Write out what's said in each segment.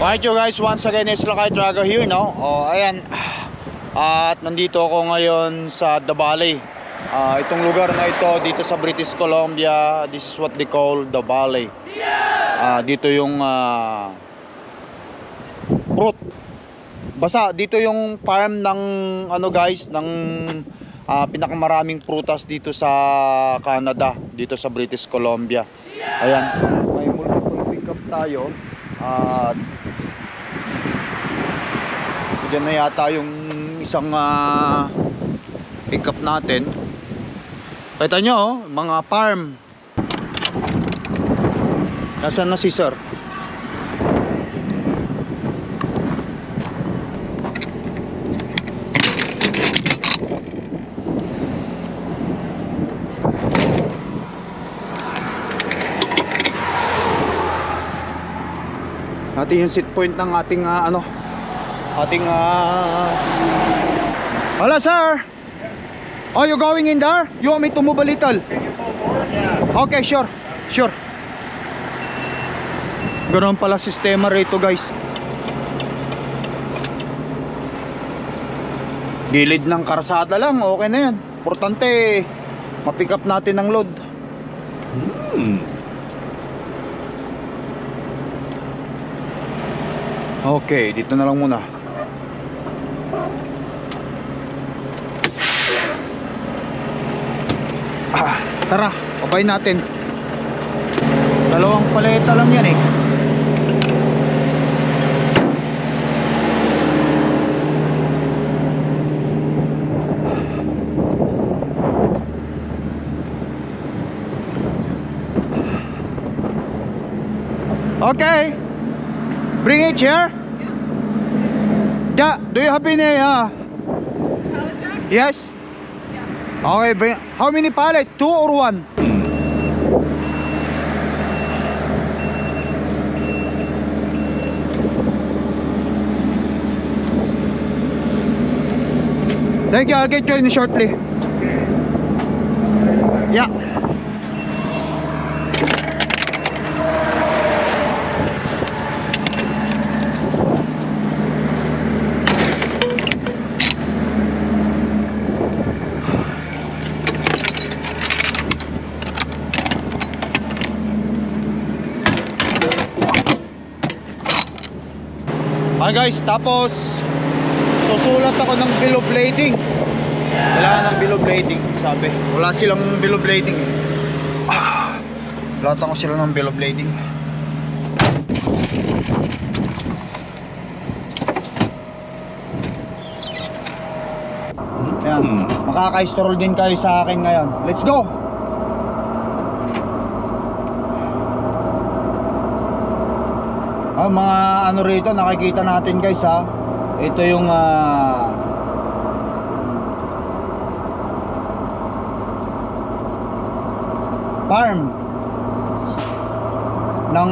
Alright you guys, once again it's Lakay Tracker here, no? Ayan. At nandito ako ngayon sa The Valley. Itong lugar na ito dito sa British Columbia, this is what they call The Valley. Dito yung fruit. Basta dito yung farm ng ano guys, ng pinakamaraming prutas dito sa Canada, dito sa British Columbia. Ayan, may multiple pickup tayo. Diyan na yata yung isang pickup natin. Kita nyo, mga farm. Nasaan na si sir? Natin yung sit point ng ating Hello sir. Oh, you going in there? You want me to move a little? Okay, sure. Ganoon pala sistema rito guys. Gilid ng karsada lang, okay na yan. Importante ma-pick up natin ang load. Okay, dito na lang muna. Tara, pabayin natin. Dalawang paleta lang yan eh. Okay. Bring it here. Yeah. Do you have any Pallet jack? Yes. Yeah. Okay, bring. How many pallet? 2 or 1? Thank you. I'll get you in shortly. Yeah. Hi guys, tapos susulat ako ng bill of lading. Kailangan ng bill of lading, sabi. Wala silang bill of lading eh. Lalatan ko sila ng bill of lading. Ayan, makaka-install din kayo sa akin ngayon. Let's go! Mga ano rito nakikita natin guys ha. Ito yung farm ng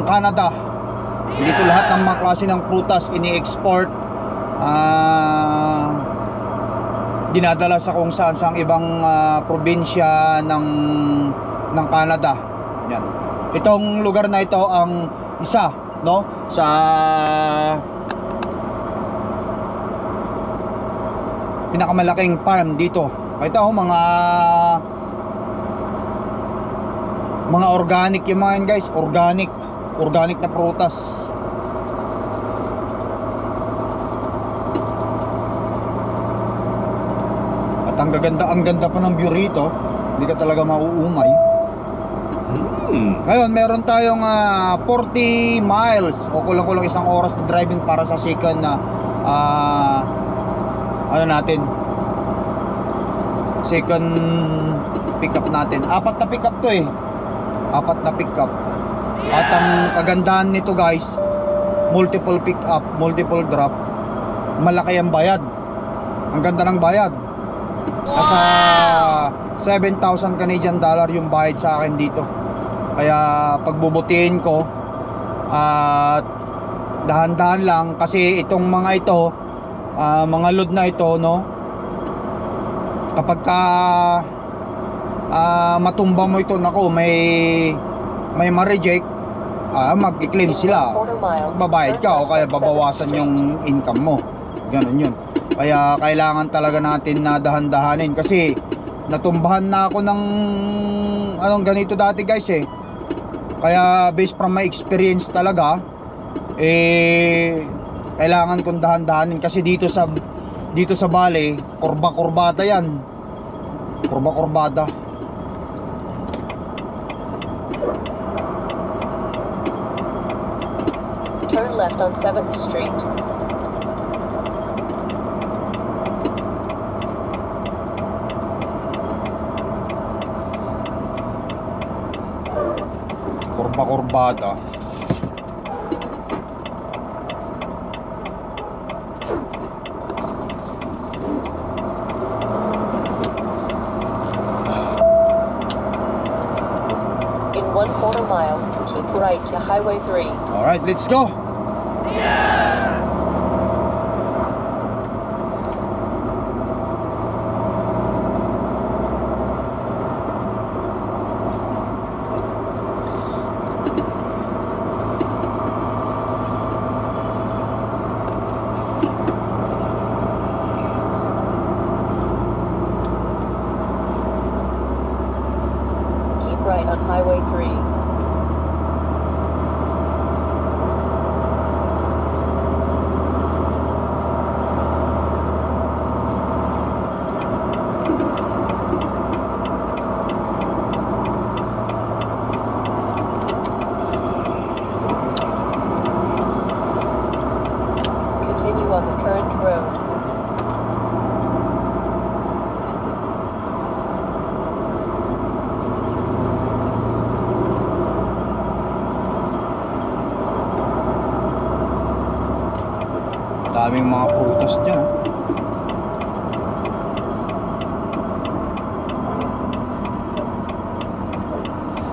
Canada. Dito lahat ng mga klase ng prutas ini-export, dinadala sa kung saan sa ibang probinsya ng Canada. Yan. Itong lugar na ito ang isa, no, sa pinakamalaking farm dito. Ito mga organic yung mga yan guys, organic na prutas. At ang ganda pa ng view rito, hindi ka talaga mauumay. Ngayon meron tayong 40 miles o kulang-kulang 1 oras na driving para sa second na second pickup natin. 4 na pickup to eh. 4 na pickup. At ang kagandahan nito guys, multiple pickup, multiple drop, malaki ang bayad. Ang ganda ng bayad. Nasa 7,000 Canadian dollar yung bayad sa akin dito. Kaya pagbubutihin ko at dahan-dahan lang kasi itong mga ito, mga load na ito, no, kapag ka matumba mo ito, nako, may ma-reject, magki-claim sila. Babayad ka o kaya babawasan yung income mo. Ganon yun. Kaya kailangan talaga natin na dahan-dahanin kasi natumbahan na ako ng anong ganito dati guys eh. Kaya based from my experience talaga kailangan kong dahan-dahanin kasi dito sa Bale, kurba-kurbada yan. Kurba-kurbada. Turn left on 7th Street. Kurba-kurbada. In 1/4 mile, keep right to Highway 3. Alright, let's go. Keep right on Highway 3. Continue on the current road. Daming mga prutas dyan.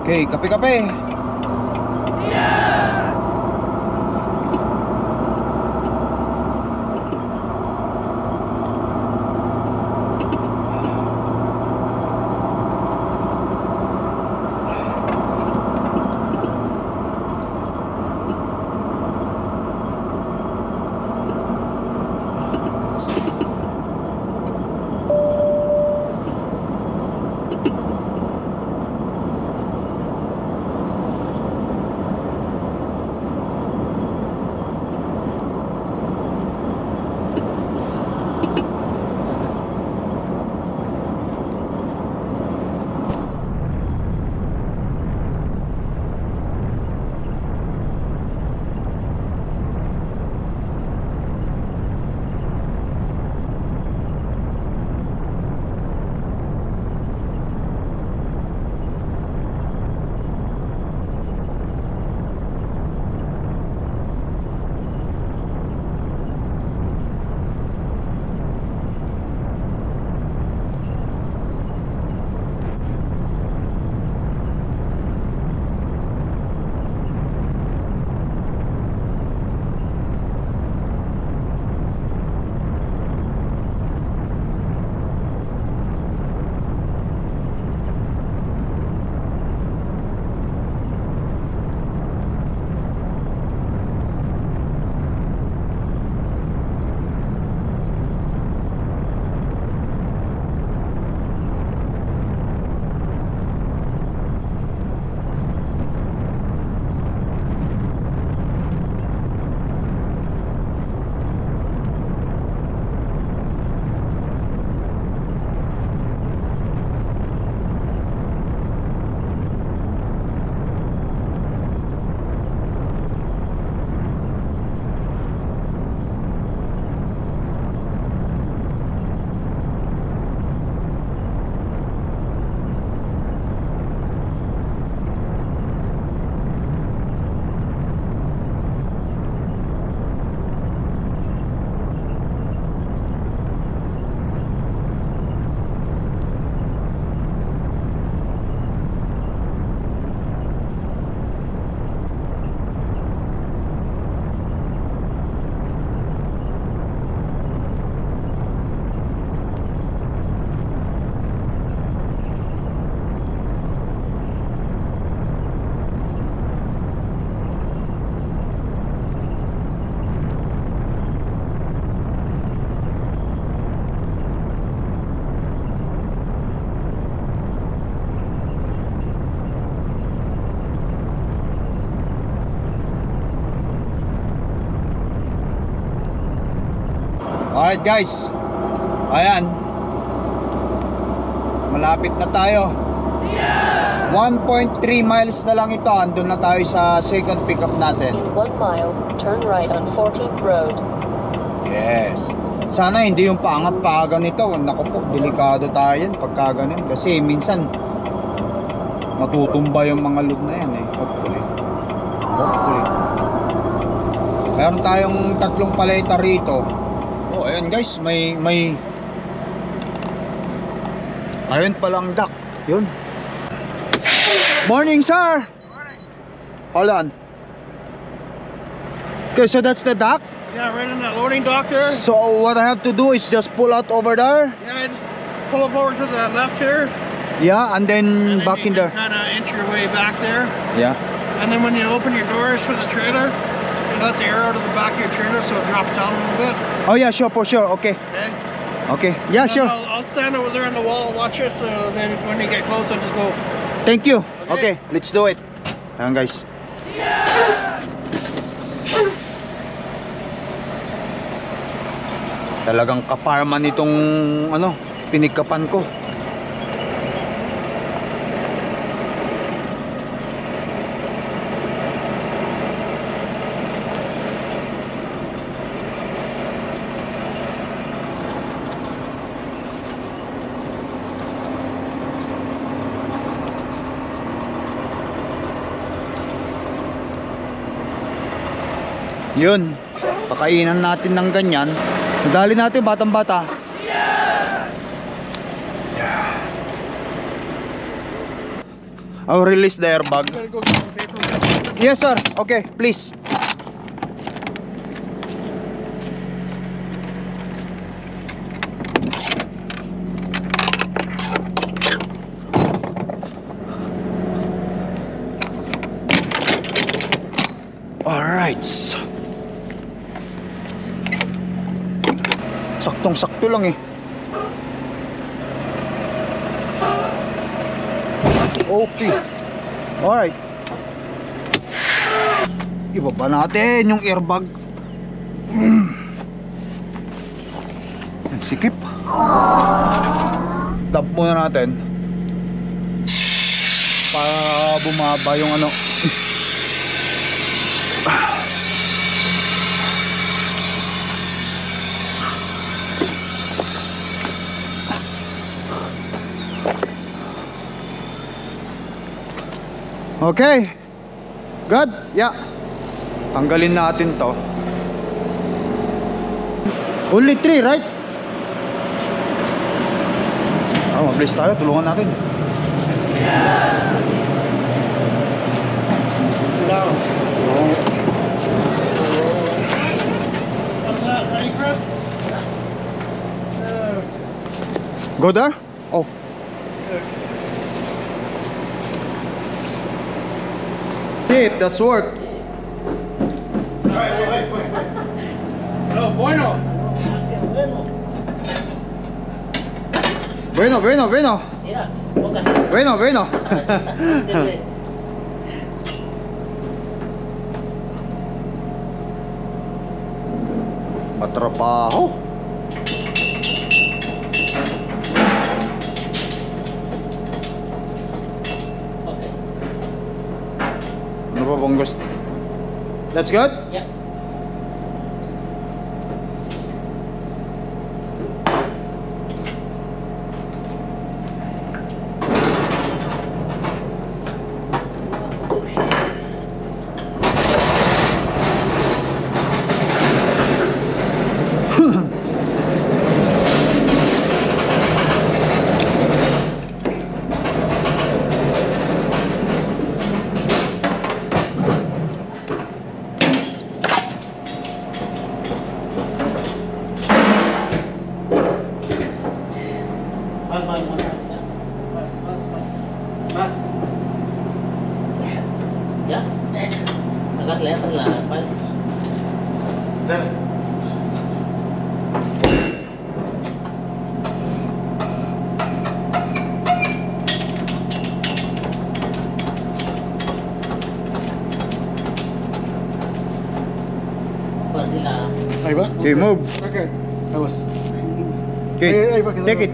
Okay, kape-kape. Alright guys, ayan, malapit na tayo. 1.3 miles na lang ito. Andun na tayo sa second pickup natin. In 1 mile, turn right on 14th Road. Yes. Sana hindi yung paangat pa ganito. Naku po, delikado tayo yan pagka ganun. Kasi minsan matutumba yung mga load na yan eh. Hopefully. Meron tayong 3 paleta rito. Oh, ayan guys, may ayun palang duck. Yun. Morning, sir. Morning. Hold on. Okay, so that's the dock. Yeah, right in that loading dock there. So what I have to do is just pull out over there. Yeah, just pull up over to the left here. Yeah, and then back in there. Kind of inch your way back there. Yeah. And then when you open your doors for the trailer, you let the air out of the back of your trailer so it drops down a little bit. Oh yeah, sure, for sure. Okay. Okay. Okay. Yeah, And sure. I'll stand over there on the wall and watch you, so then when you get close, I'll just go. Thank you. Okay. Okay, let's do it. Ayan guys. Talagang kaparman itong ano, pinikapan ko. Yun, pakainan natin ng ganyan. Dali natin batang bata. I'll release the airbag. Gotta go get some paper. Yes sir, okay, please. Alright. Saktong-sakto lang eh. Okay. Alright. Ibaba natin yung airbag. Sikip. Tap muna natin para bumaba yung ano. Okay. Good? Yeah. Tanggalin natin to. Only 3, right? Mabilis tayo. Tulungan natin. Down. What's that? Ready, Chris? Go there? Oh. See if that's work. Wait. No, bueno. Bueno. Yeah, Bueno. Matrapaho. okay. Ano ba bang gusto? That's good? Yeah. Mas. Ya, agak kelihatan lah, Pak. Dale. Kuat sila. Ahí va. Okay, move. Okay. I was. Okay, Hey, bakit take it.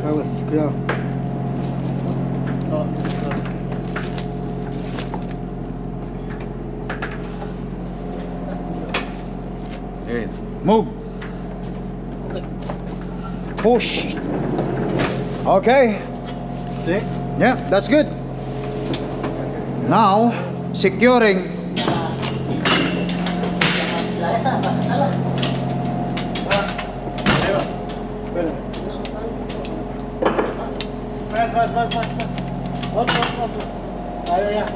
I was. Yeah. Oh, Okay. Move. Push. Okay. See? Yeah, that's good. Now, securing. Layasa, basa na lang. Mas. Hold. Yeah.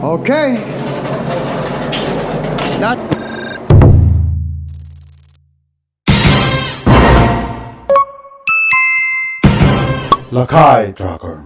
Okay. That. Lakai Tracker.